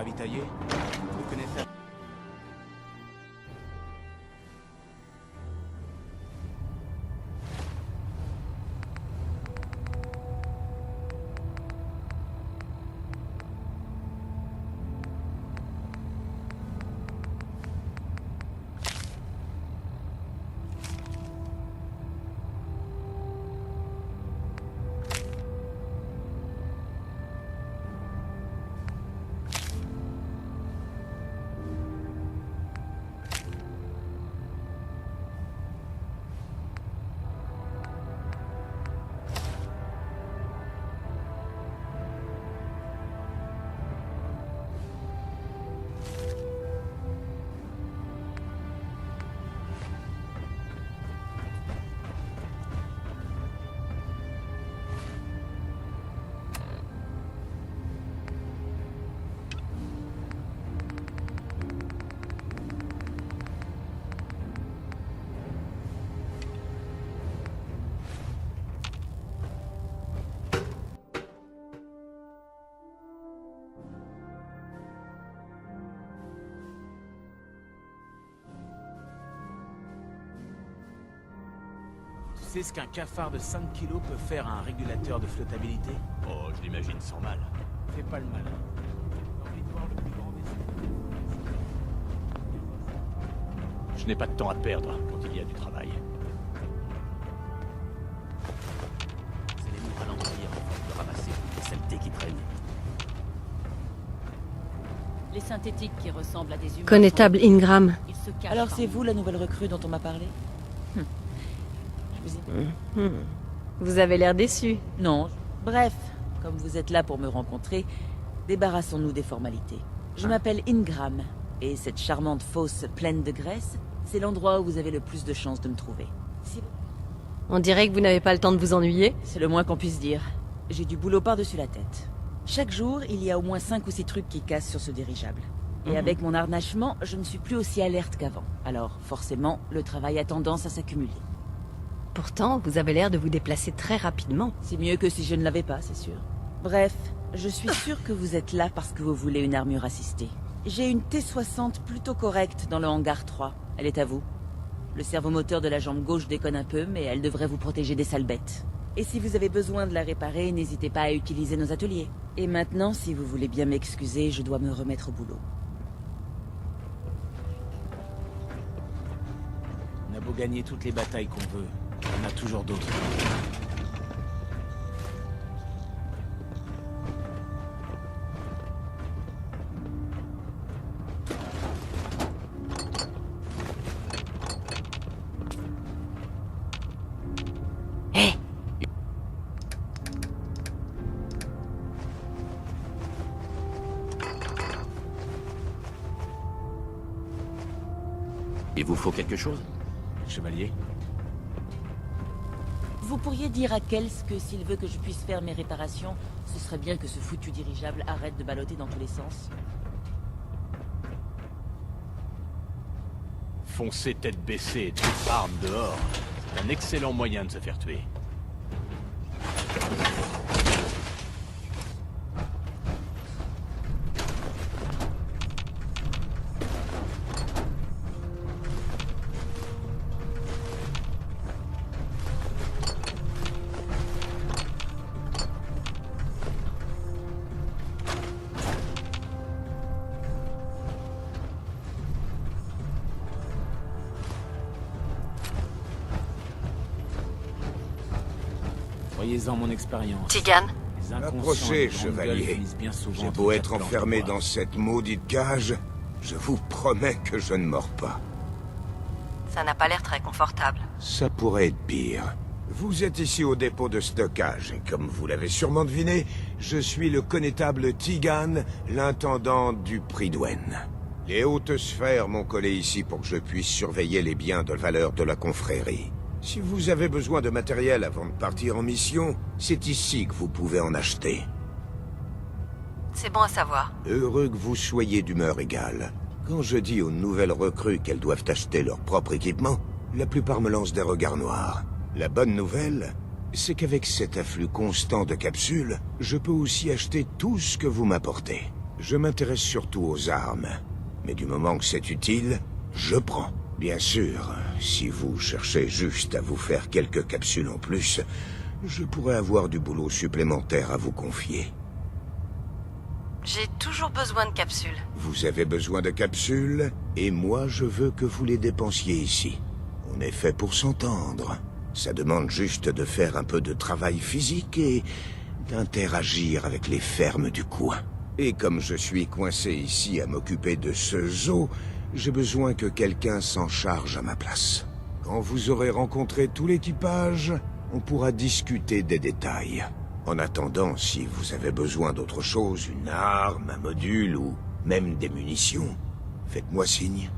ravitailler. Vous connaissez... Tu sais ce qu'un cafard de 5 kilos peut faire à un régulateur de flottabilité? Oh, je l'imagine sans mal. Fais pas le malin. T'as envie de voir le plus grand vaisseau? Je n'ai pas de temps à perdre quand il y a du travail. C'est les murs à l'envahir afin de ramasser toutes les saletés qui traînent. Les synthétiques qui ressemblent à des humains... Connétable Ingram. Ils se cachent Alors par c'est nous. vous la nouvelle recrue dont on m'a parlé? Je vous ai... Vous avez l'air déçu. Non. Bref, comme vous êtes là pour me rencontrer, débarrassons-nous des formalités. Je m'appelle Ingram, et cette charmante fosse pleine de graisse, c'est l'endroit où vous avez le plus de chances de me trouver. On dirait que vous n'avez pas le temps de vous ennuyer. C'est le moins qu'on puisse dire. J'ai du boulot par-dessus la tête. Chaque jour, il y a au moins 5 ou 6 trucs qui cassent sur ce dirigeable. Et avec mon harnachement, je ne suis plus aussi alerte qu'avant. Alors, forcément, le travail a tendance à s'accumuler. Pourtant, vous avez l'air de vous déplacer très rapidement. C'est mieux que si je ne l'avais pas, c'est sûr. Bref, je suis sûre que vous êtes là parce que vous voulez une armure assistée. J'ai une T-60 plutôt correcte dans le hangar 3. Elle est à vous. Le servomoteur de la jambe gauche déconne un peu, mais elle devrait vous protéger des sales bêtes. Et si vous avez besoin de la réparer, n'hésitez pas à utiliser nos ateliers. Et maintenant, si vous voulez bien m'excuser, je dois me remettre au boulot. On a beau gagner toutes les batailles qu'on veut, on a toujours d'autres. Il vous faut quelque chose? Chevalier? Vous pourriez dire à Kels que s'il veut que je puisse faire mes réparations, ce serait bien que ce foutu dirigeable arrête de balloter dans tous les sens. Foncer tête baissée et toute arme dehors, c'est un excellent moyen de se faire tuer. Voyez-en mon expérience. Tigan, Les inconscients Approchez, et les grandes chevalier. gueules finissent bien souvent J'ai entre beau quatre être planches de enfermé bois. dans cette maudite cage, je vous promets que je ne mords pas. ça n'a pas l'air très confortable. Ça pourrait être pire. Vous êtes ici au dépôt de stockage, et comme vous l'avez sûrement deviné, je suis le connétable Tigan, l'intendant du Prydwen. Les hautes sphères m'ont collé ici pour que je puisse surveiller les biens de valeur de la confrérie. Si vous avez besoin de matériel avant de partir en mission, c'est ici que vous pouvez en acheter. C'est bon à savoir. Heureux que vous soyez d'humeur égale. Quand je dis aux nouvelles recrues qu'elles doivent acheter leur propre équipement, la plupart me lancent des regards noirs. La bonne nouvelle, c'est qu'avec cet afflux constant de capsules, je peux aussi acheter tout ce que vous m'apportez. Je m'intéresse surtout aux armes. Mais du moment que c'est utile, je prends. Bien sûr, si vous cherchez juste à vous faire quelques capsules en plus, je pourrais avoir du boulot supplémentaire à vous confier. J'ai toujours besoin de capsules. Vous avez besoin de capsules, et moi je veux que vous les dépensiez ici. On est fait pour s'entendre. Ça demande juste de faire un peu de travail physique et d'interagir avec les fermes du coin. Et comme je suis coincé ici à m'occuper de ce zoo, j'ai besoin que quelqu'un s'en charge à ma place. Quand vous aurez rencontré tout l'équipage, on pourra discuter des détails. En attendant, si vous avez besoin d'autre chose, une arme, un module ou même des munitions, faites-moi signe.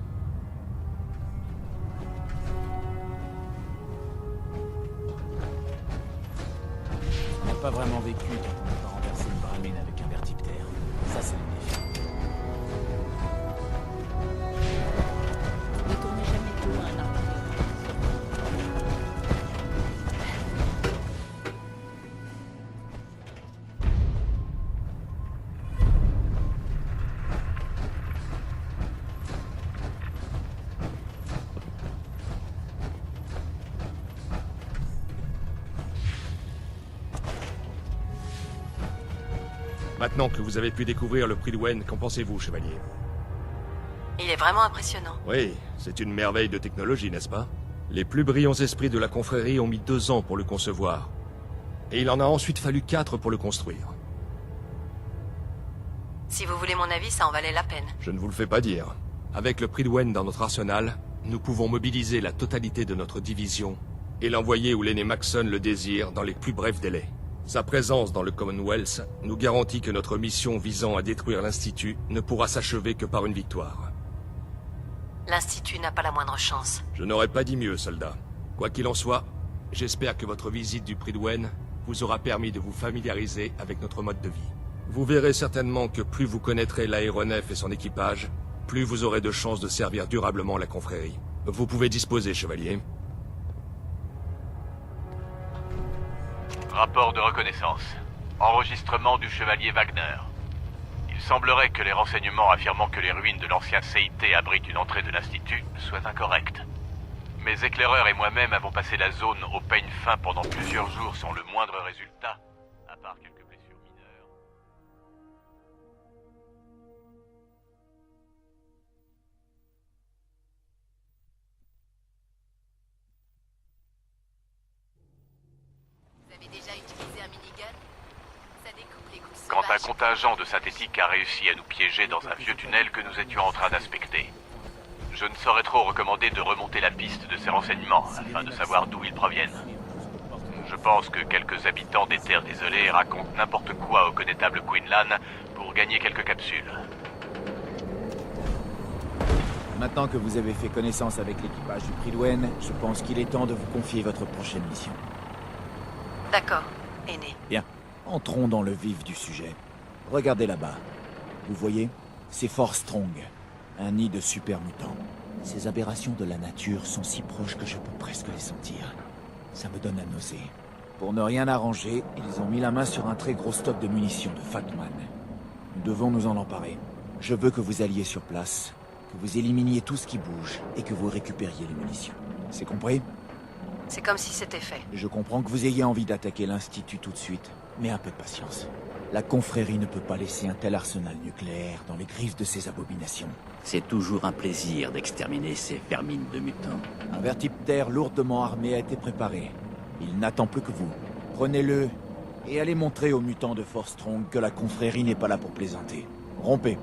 On n'a pas vraiment vécu quand on n'a pas renversé une bramine avec un vertiptère. Ça, c'est le défi. Ne tournez jamais le dos à un arbre. Maintenant que vous avez pu découvrir le Prydwen, qu'en pensez-vous, chevalier? Il est vraiment impressionnant. Oui, c'est une merveille de technologie, n'est-ce pas? Les plus brillants esprits de la confrérie ont mis 2 ans pour le concevoir. Et il en a ensuite fallu 4 pour le construire. Si vous voulez mon avis, ça en valait la peine. Je ne vous le fais pas dire. Avec le Prydwen dans notre arsenal, nous pouvons mobiliser la totalité de notre division et l'envoyer où l'aîné Maxson le désire dans les plus brefs délais. Sa présence dans le Commonwealth nous garantit que notre mission visant à détruire l'Institut ne pourra s'achever que par une victoire. L'Institut n'a pas la moindre chance. Je n'aurais pas dit mieux, soldat. Quoi qu'il en soit, j'espère que votre visite du Prydwen vous aura permis de vous familiariser avec notre mode de vie. Vous verrez certainement que plus vous connaîtrez l'aéronef et son équipage, plus vous aurez de chances de servir durablement la confrérie. Vous pouvez disposer, chevalier. Rapport de reconnaissance. Enregistrement du chevalier Wagner. Il semblerait que les renseignements affirmant que les ruines de l'ancien CIT abritent une entrée de l'Institut soient incorrects. Mes éclaireurs et moi-même avons passé la zone au peigne fin pendant plusieurs jours sans le moindre résultat, à part quelques blessures mineures. Vous avez déjà utilisé un minigun? Ça découpe les coups Quand un sauvages. contingent de synthétiques a réussi à nous piéger dans un vieux tunnel que nous étions en train d'inspecter, je ne saurais trop recommander de remonter la piste de ces renseignements afin de savoir d'où ils proviennent. Je pense que quelques habitants des Terres Désolées racontent n'importe quoi au connétable Quinlan pour gagner quelques capsules. Maintenant que vous avez fait connaissance avec l'équipage du Prydwen, je pense qu'il est temps de vous confier votre prochaine mission. D'accord, aîné. Bien, entrons dans le vif du sujet. Regardez là-bas. Vous voyez? C'est Fort Strong, un nid de super mutants. Ces aberrations de la nature sont si proches que je peux presque les sentir. Ça me donne la nausée. Pour ne rien arranger, ils ont mis la main sur un très gros stock de munitions de Fatman. Nous devons nous en emparer. Je veux que vous alliez sur place, que vous éliminiez tout ce qui bouge et que vous récupériez les munitions. C'est compris? C'est comme si c'était fait. Je comprends que vous ayez envie d'attaquer l'Institut tout de suite, mais un peu de patience. La confrérie ne peut pas laisser un tel arsenal nucléaire dans les griffes de ces abominations. C'est toujours un plaisir d'exterminer ces vermines de mutants. Un vertiptère lourdement armé a été préparé. Il n'attend plus que vous. Prenez-le et allez montrer aux mutants de Fort Strong que la confrérie n'est pas là pour plaisanter. Rompez.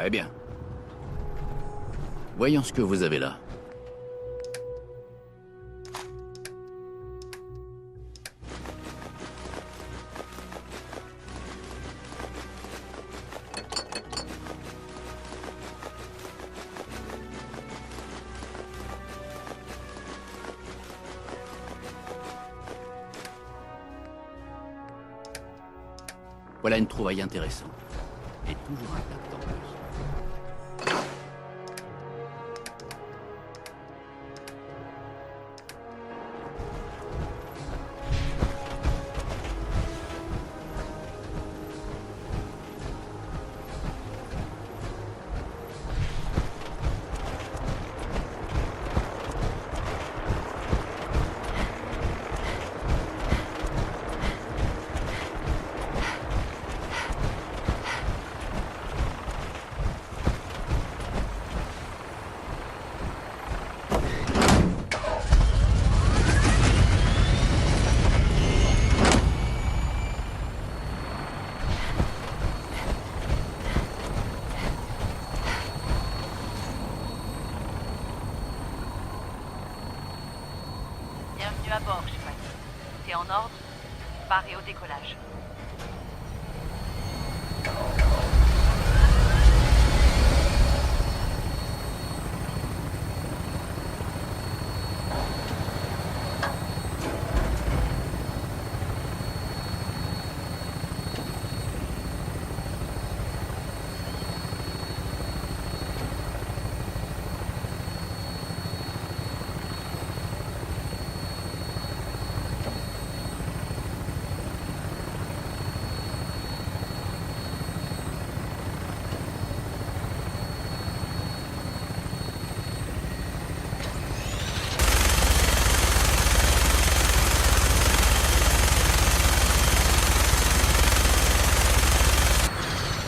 Très bien. Voyons ce que vous avez là. Voilà une trouvaille intéressante. Et toujours intacte en plus. Bienvenue à bord, chevalier. Tout est en ordre? Barré au décollage.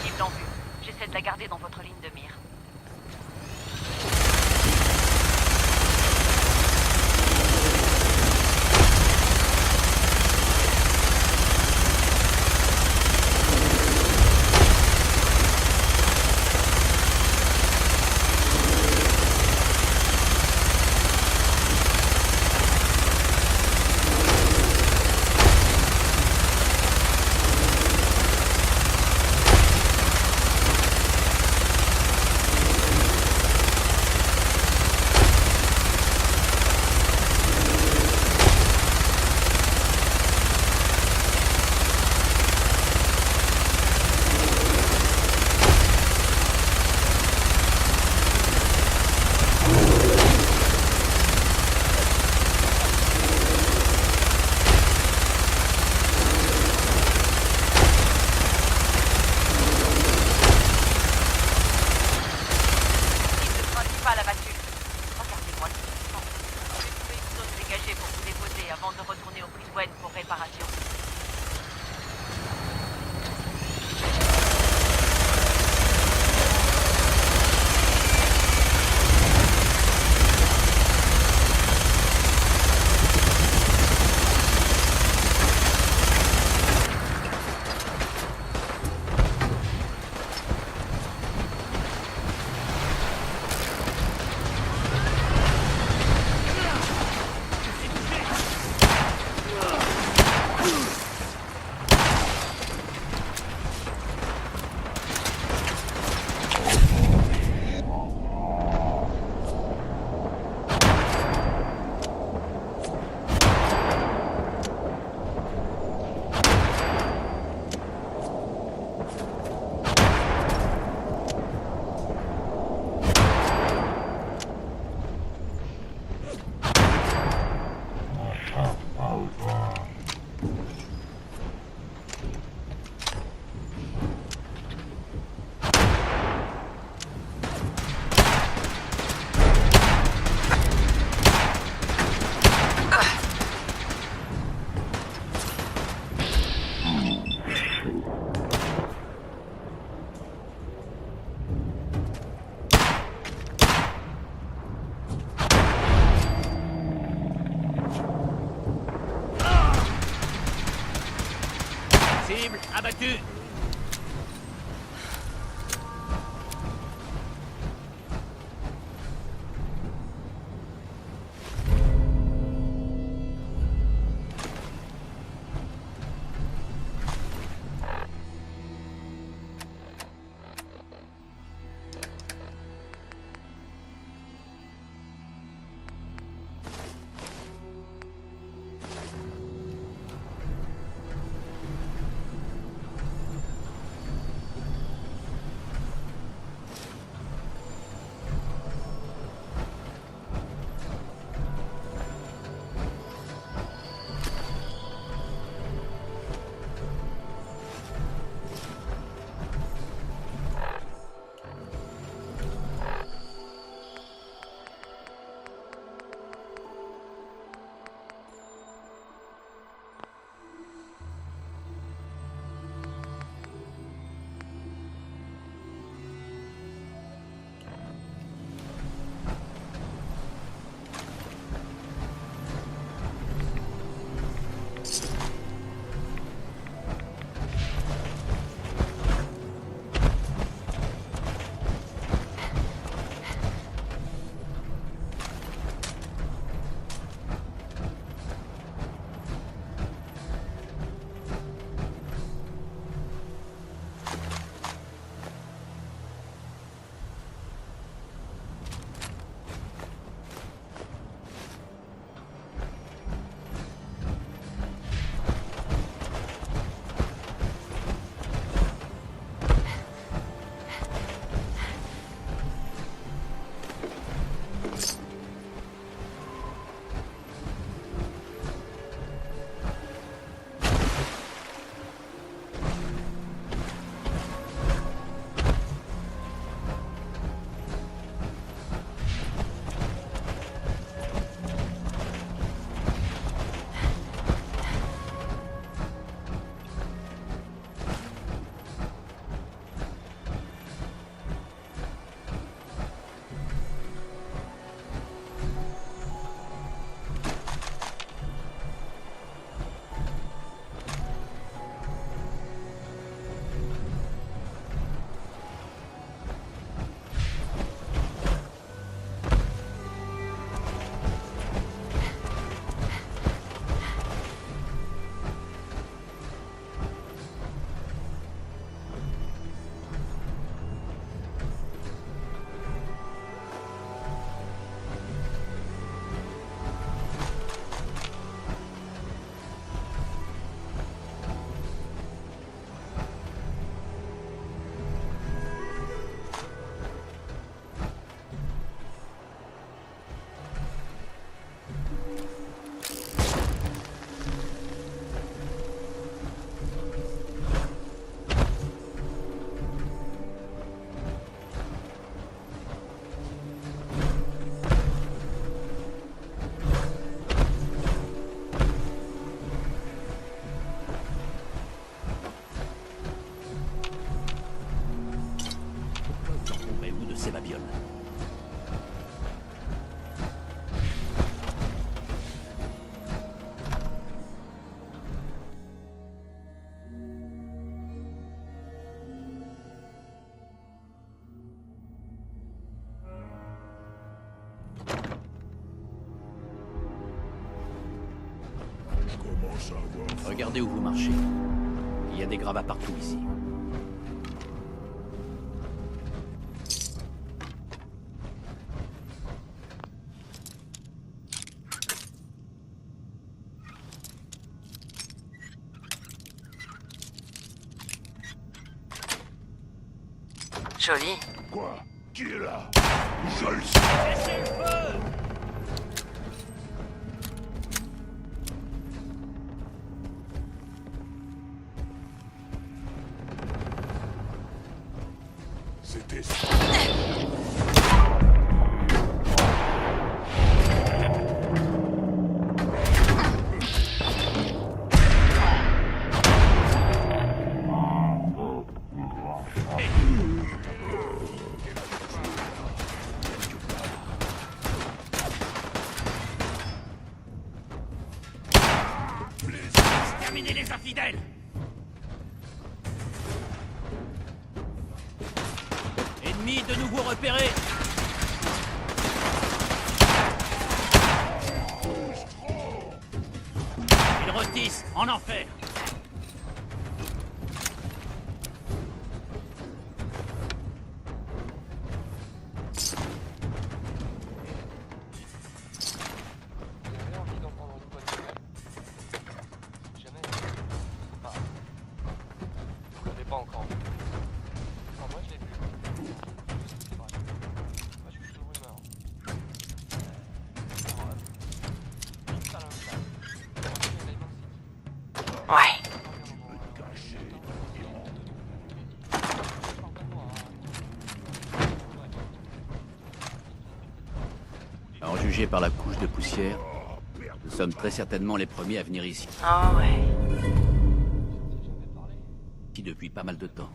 Cible en vue. J'essaie de la garder dans votre ligne de mire. Cible principale abattue. Regardez-moi ce qui se passe. J'ai trouvé une zone dégagée pour vous déposer avant de retourner au Prydwen pour réparation. Cible abattue. Regardez où vous marchez. Il y a des gravats partout ici. Joli. Quoi? Qui est là? Je le sais. Laissez le feu! C'était ça. Terminez les infidèles! Ennemi de nouveau repéré! Ils rôtissent en enfer! Ouais. À en juger par la couche de poussière, nous sommes très certainement les premiers à venir ici Oh ouais. depuis pas mal de temps.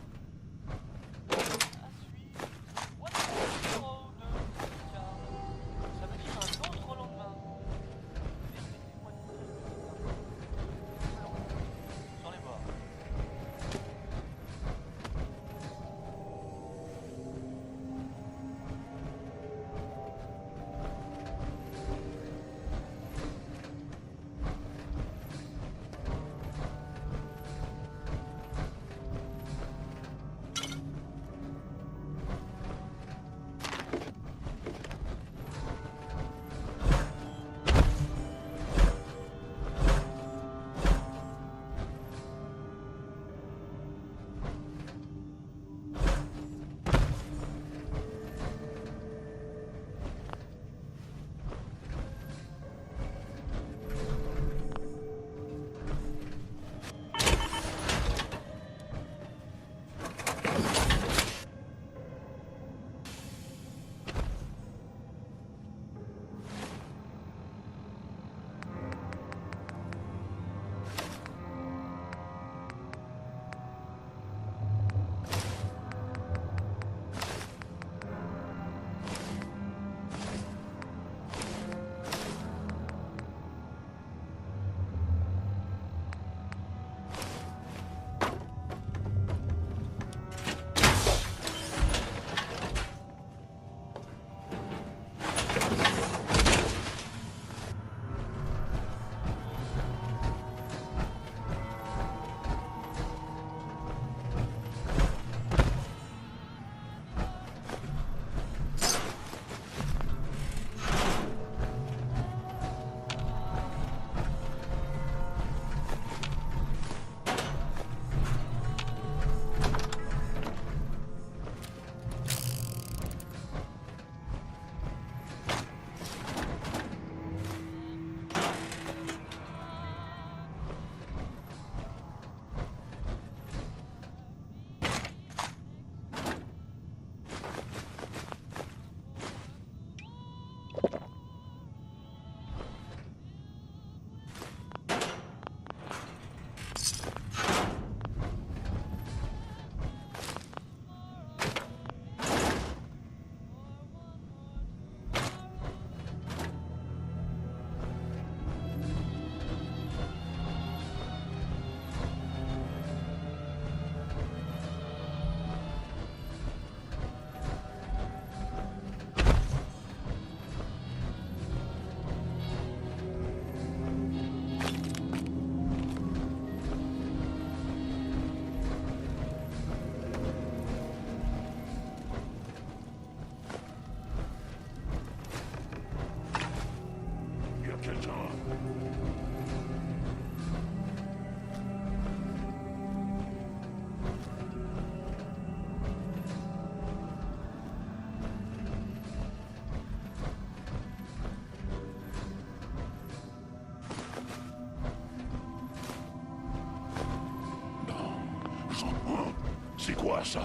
quoi ça?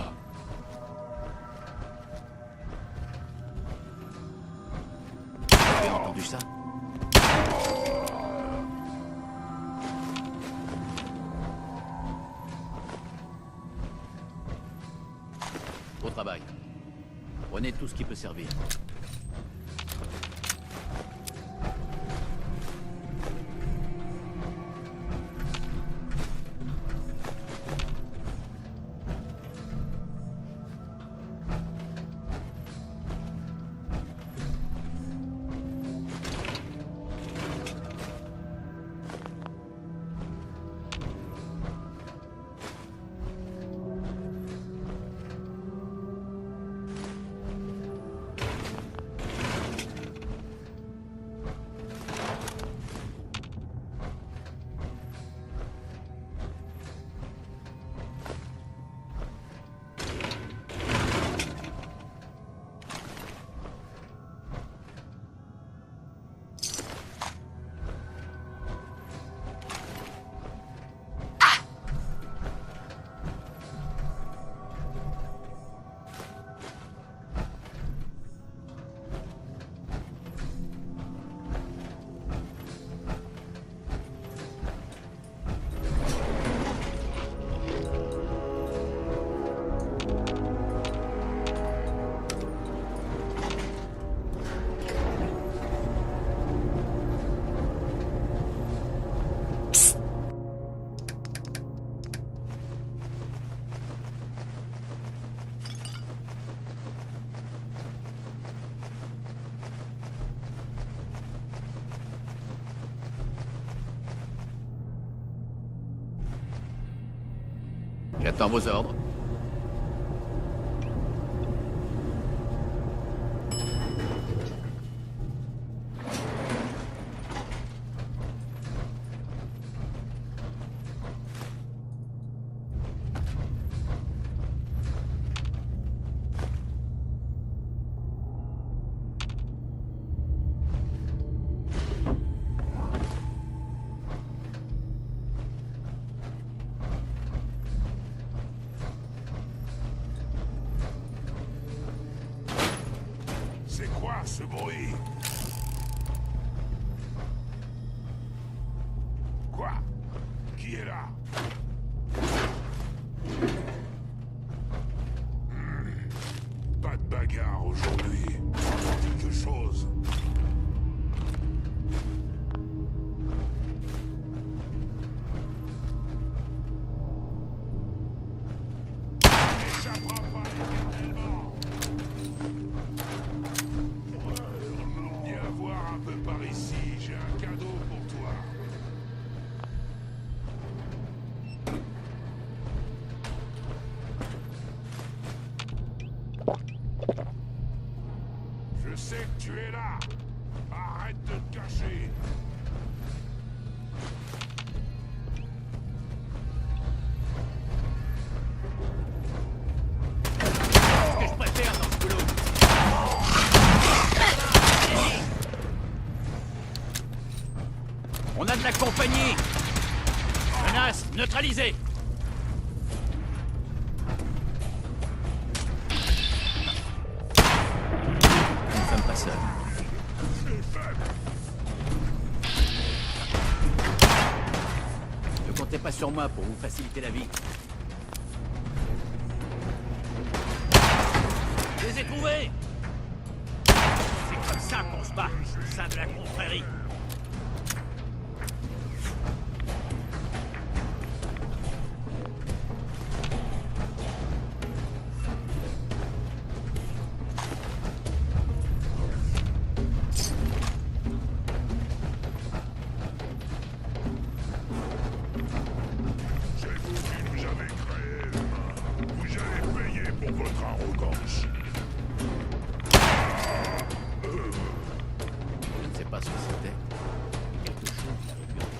Vous avez entendu ça? Au travail. Prenez tout ce qui peut servir. J'attends vos ordres. C'est quoi ce bruit? Quoi? Qui est là? Pas de bagarre aujourd'hui. Quelque chose. N'échappera pas éternellement. Viens voir un peu par ici, j'ai un cadeau pour toi. Je sais que tu es là. Arrête de te cacher. Ce que je préfère dans ce boulot. On a de la compagnie. Menace neutralisée. Nous ne sommes pas seuls. Ne comptez pas sur moi pour vous faciliter la vie. Je les ai trouvés. C'est comme ça qu'on se bat au sein de la confrérie. C'est vous qui nous avez créé, humains. Vous allez payer pour votre arrogance. Je ne sais pas ce que c'était. Quelque chose l'avait perdu.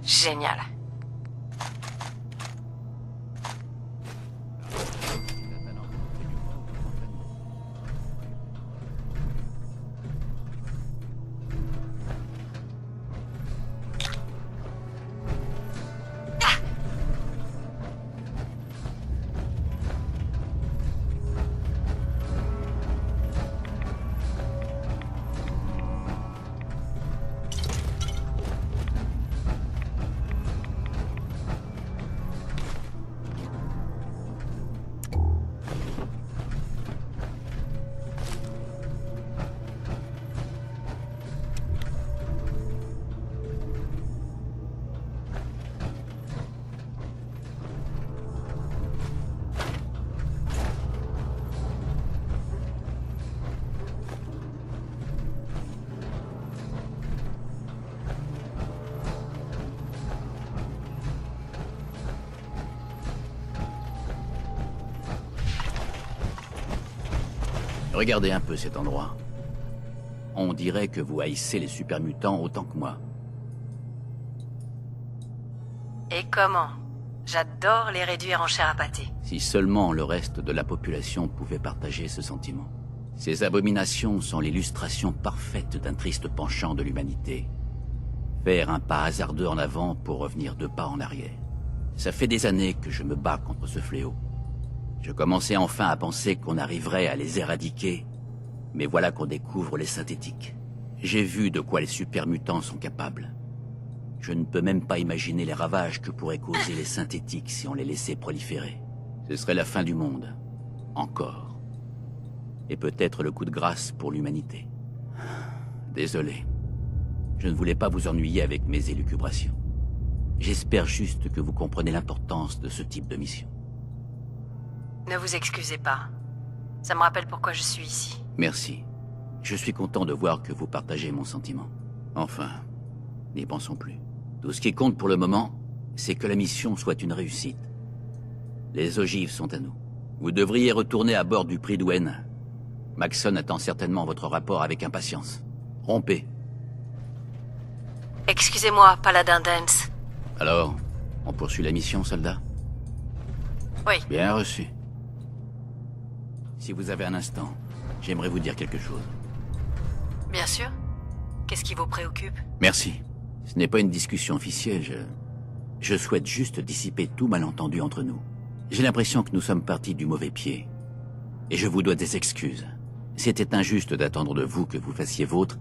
Génial. Regardez un peu cet endroit. On dirait que vous haïssez les super mutants autant que moi. Et comment? J'adore les réduire en chair à pâté. Si seulement le reste de la population pouvait partager ce sentiment. Ces abominations sont l'illustration parfaite d'un triste penchant de l'humanité. Faire un pas hasardeux en avant pour revenir 2 pas en arrière. Ça fait des années que je me bats contre ce fléau. Je commençais enfin à penser qu'on arriverait à les éradiquer, mais voilà qu'on découvre les synthétiques. J'ai vu de quoi les super mutants sont capables. Je ne peux même pas imaginer les ravages que pourraient causer les synthétiques si on les laissait proliférer. Ce serait la fin du monde. Encore. Et peut-être le coup de grâce pour l'humanité. Désolé. Je ne voulais pas vous ennuyer avec mes élucubrations. J'espère juste que vous comprenez l'importance de ce type de mission. Ne vous excusez pas. Ça me rappelle pourquoi je suis ici. Merci. Je suis content de voir que vous partagez mon sentiment. Enfin, n'y pensons plus. Tout ce qui compte pour le moment, c'est que la mission soit une réussite. Les ogives sont à nous. Vous devriez retourner à bord du Prydwen. Maxson attend certainement votre rapport avec impatience. Rompez. Excusez-moi, Paladin Dance. Alors, on poursuit la mission, soldat? Oui. Bien reçu. Si vous avez un instant, j'aimerais vous dire quelque chose. Bien sûr. Qu'est-ce qui vous préoccupe? Merci. Ce n'est pas une discussion officielle, je souhaite juste dissiper tout malentendu entre nous. J'ai l'impression que nous sommes partis du mauvais pied. Et je vous dois des excuses. C'était injuste d'attendre de vous que vous fassiez vôtre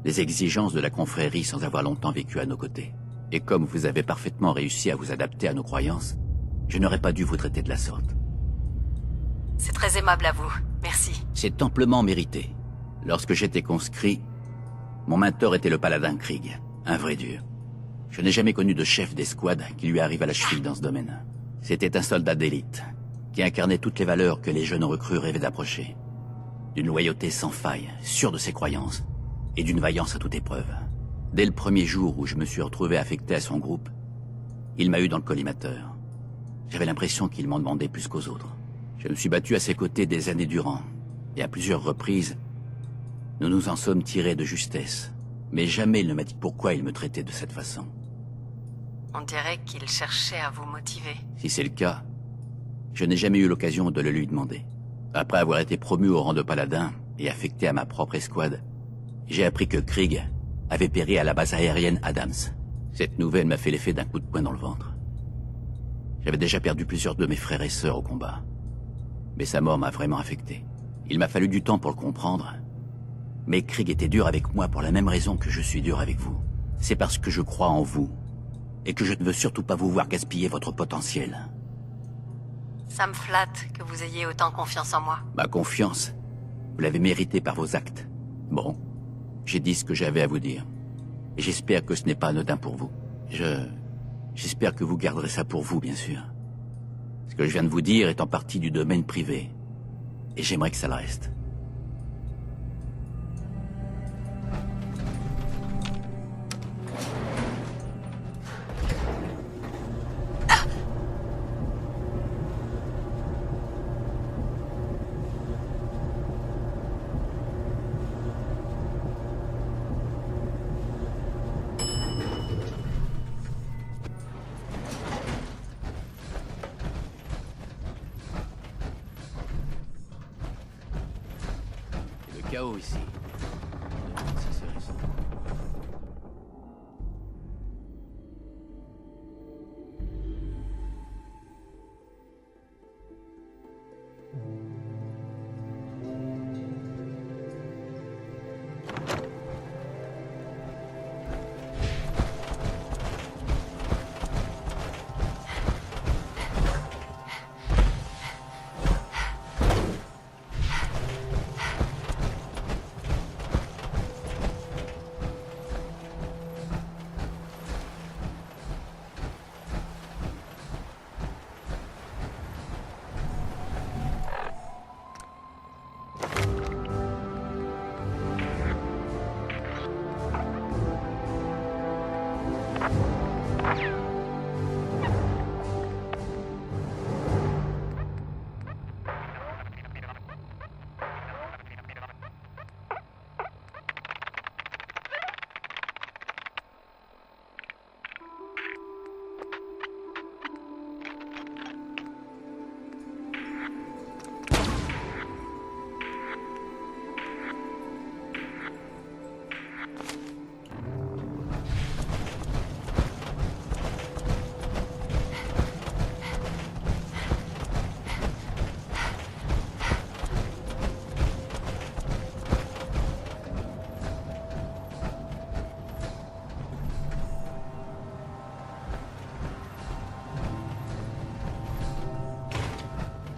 les exigences de la confrérie sans avoir longtemps vécu à nos côtés. Et comme vous avez parfaitement réussi à vous adapter à nos croyances, je n'aurais pas dû vous traiter de la sorte. C'est très aimable à vous. Merci. C'est amplement mérité. Lorsque j'étais conscrit, mon mentor était le paladin Krieg, un vrai dur. Je n'ai jamais connu de chef d'escouade qui lui arrive à la cheville dans ce domaine. C'était un soldat d'élite, qui incarnait toutes les valeurs que les jeunes recrues rêvaient d'approcher. D'une loyauté sans faille, sûr de ses croyances, et d'une vaillance à toute épreuve. Dès le premier jour où je me suis retrouvé affecté à son groupe, il m'a eu dans le collimateur. J'avais l'impression qu'il m'en demandait plus qu'aux autres. Je me suis battu à ses côtés des années durant, et à plusieurs reprises, nous nous en sommes tirés de justesse. Mais jamais il ne m'a dit pourquoi il me traitait de cette façon. On dirait qu'il cherchait à vous motiver. Si c'est le cas, je n'ai jamais eu l'occasion de le lui demander. Après avoir été promu au rang de paladin et affecté à ma propre escouade, j'ai appris que Krieg avait péri à la base aérienne Adams. Cette nouvelle m'a fait l'effet d'un coup de poing dans le ventre. J'avais déjà perdu plusieurs de mes frères et sœurs au combat. Mais sa mort m'a vraiment affecté. Il m'a fallu du temps pour le comprendre. Mais Krieg était dur avec moi pour la même raison que je suis dur avec vous. C'est parce que je crois en vous. Et que je ne veux surtout pas vous voir gaspiller votre potentiel. Ça me flatte que vous ayez autant confiance en moi. Ma confiance, vous l'avez méritée par vos actes. Bon, j'ai dit ce que j'avais à vous dire. Et j'espère que ce n'est pas anodin pour vous. J'espère que vous garderez ça pour vous, bien sûr. Ce que je viens de vous dire est en partie du domaine privé. Et j'aimerais que ça le reste. chaos ici. Si c'est récent.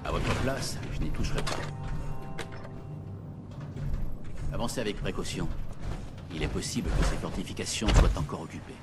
À votre place, je n'y toucherai pas. Avancez avec précaution. Il est possible que ces fortifications soient encore occupées.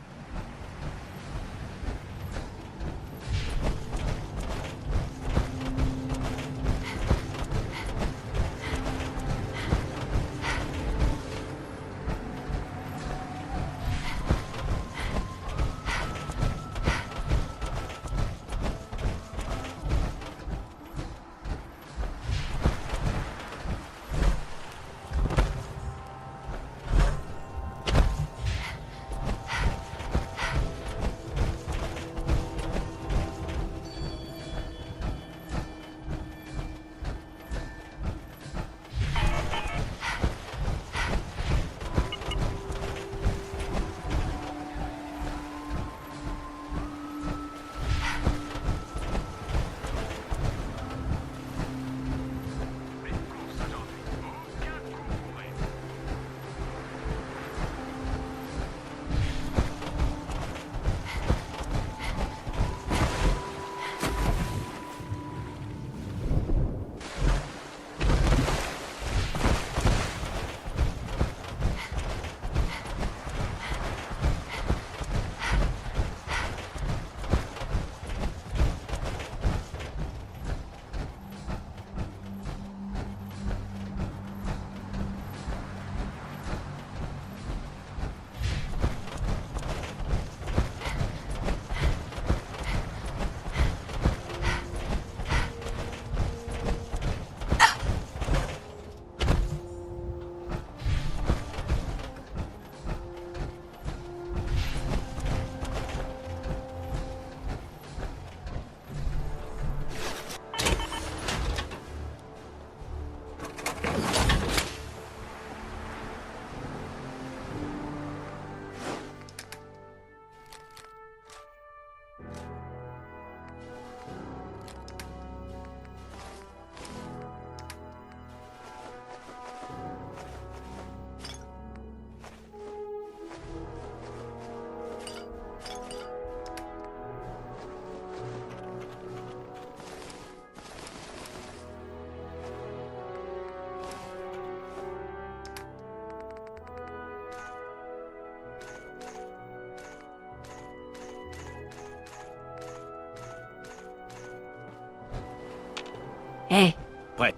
Hé, Prêt.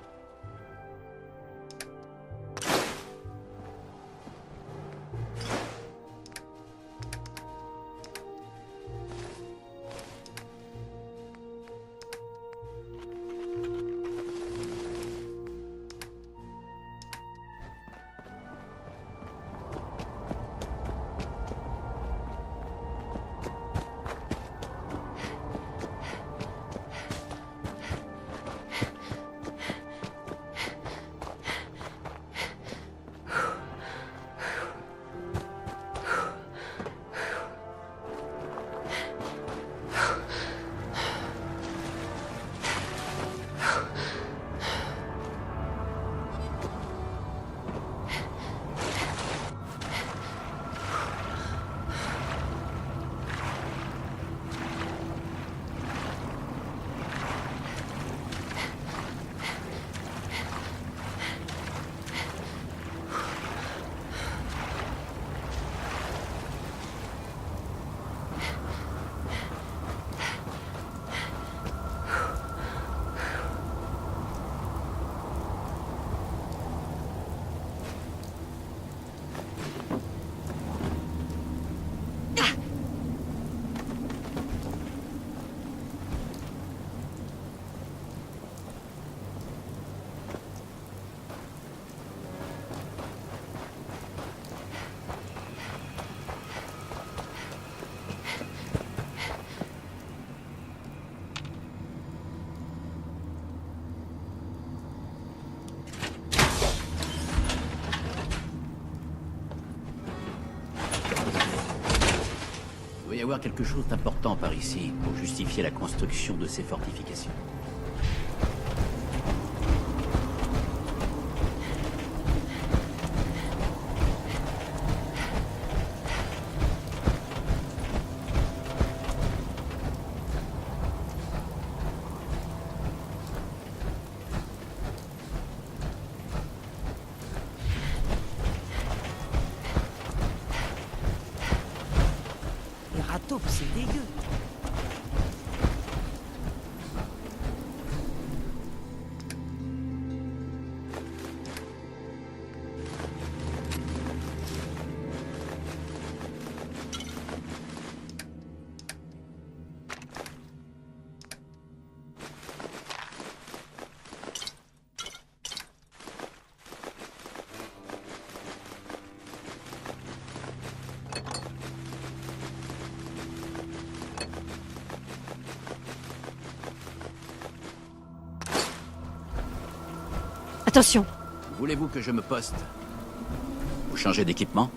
y avoir quelque chose d'important par ici pour justifier la construction de ces fortifications. Les râteaux, c'est dégueu. Attention! Voulez-vous que je me poste? Vous changez d'équipement?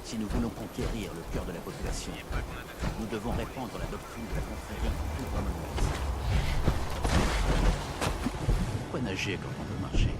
Si nous voulons conquérir le cœur de la population, nous devons répandre la doctrine de la confrérie dans tout Commonwealth. Pourquoi nager quand on peut marcher?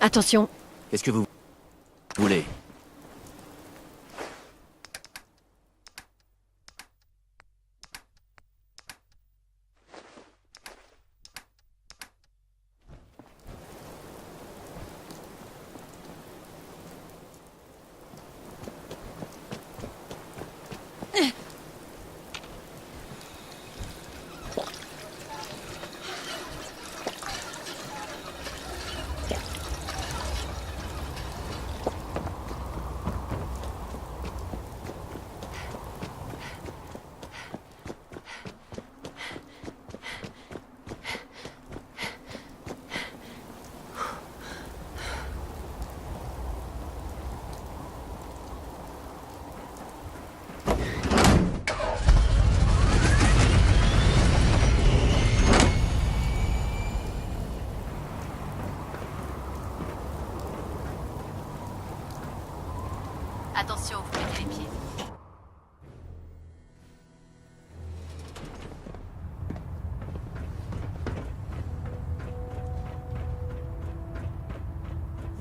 Attention! Qu'est-ce que vous voulez?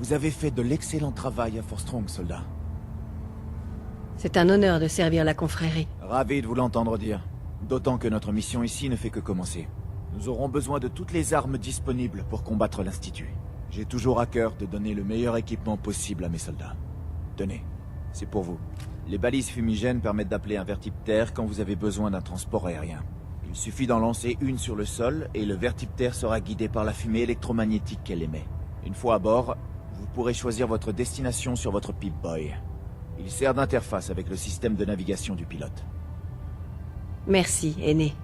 Vous avez fait de l'excellent travail à Fort Strong, soldat. C'est un honneur de servir la confrérie. Ravi de vous l'entendre dire. D'autant que notre mission ici ne fait que commencer. Nous aurons besoin de toutes les armes disponibles pour combattre l'Institut. J'ai toujours à cœur de donner le meilleur équipement possible à mes soldats. Tenez, c'est pour vous. Les balises fumigènes permettent d'appeler un vertiptère quand vous avez besoin d'un transport aérien. Il suffit d'en lancer une sur le sol et le vertiptère sera guidé par la fumée électromagnétique qu'elle émet. Une fois à bord, vous pourrez choisir votre destination sur votre Pip-Boy. Il sert d'interface avec le système de navigation du pilote. Merci, aîné.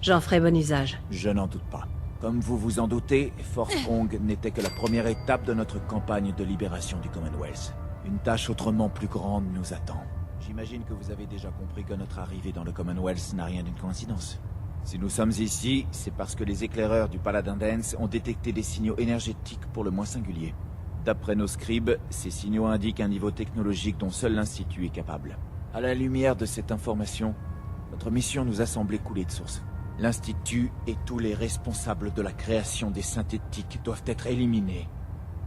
J'en ferai bon usage. Je n'en doute pas. Comme vous vous en doutez, Fort Strong n'était que la première étape de notre campagne de libération du Commonwealth. Une tâche autrement plus grande nous attend. J'imagine que vous avez déjà compris que notre arrivée dans le Commonwealth n'a rien d'une coïncidence. Si nous sommes ici, c'est parce que les éclaireurs du Paladin Dance ont détecté des signaux énergétiques pour le moins singuliers. D'après nos scribes, ces signaux indiquent un niveau technologique dont seul l'Institut est capable. À la lumière de cette information, notre mission nous a semblé couler de source. L'Institut et tous les responsables de la création des synthétiques doivent être éliminés,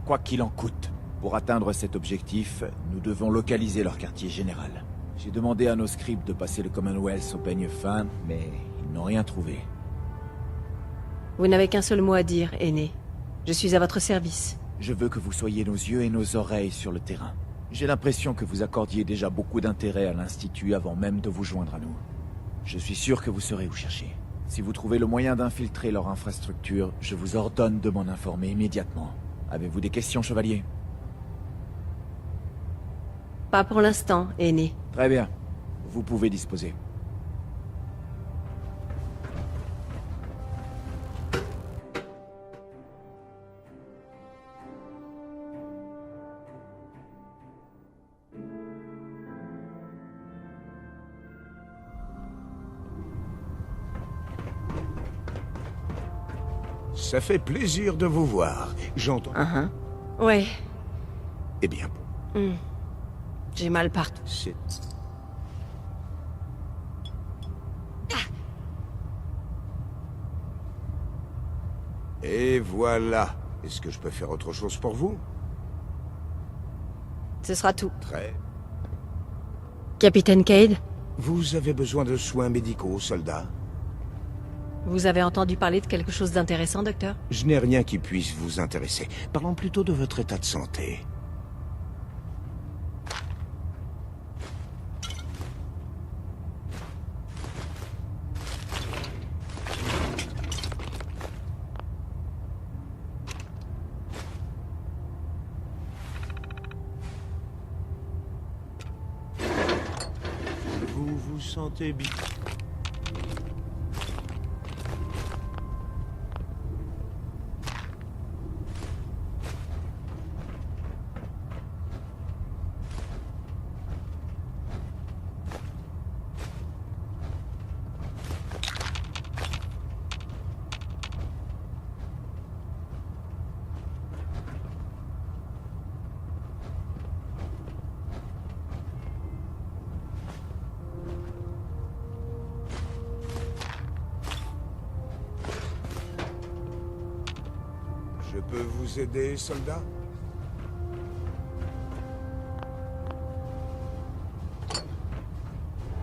quoi qu'il en coûte. Pour atteindre cet objectif, nous devons localiser leur quartier général. J'ai demandé à nos scribes de passer le Commonwealth au peigne fin, mais ils n'ont rien trouvé. Vous n'avez qu'un seul mot à dire, aîné. Je suis à votre service. Je veux que vous soyez nos yeux et nos oreilles sur le terrain. J'ai l'impression que vous accordiez déjà beaucoup d'intérêt à l'Institut avant même de vous joindre à nous. Je suis sûr que vous saurez où chercher. Si vous trouvez le moyen d'infiltrer leur infrastructure, je vous ordonne de m'en informer immédiatement. Avez-vous des questions, chevalier? Pas pour l'instant, aîné. Très bien. Vous pouvez disposer. Ça fait plaisir de vous voir. J'entends... Ouais. Eh bien, J'ai mal partout. c'est... Et voilà. Est-ce que je peux faire autre chose pour vous? Ce sera tout. Très. Capitaine Cade, Vous avez besoin de soins médicaux, soldat? vous avez entendu parler de quelque chose d'intéressant, docteur? Je n'ai rien qui puisse vous intéresser. Parlons plutôt de votre état de santé. Vous vous sentez bien? Je peux vous aider, soldat?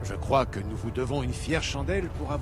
Je crois que nous vous devons une fière chandelle pour avoir...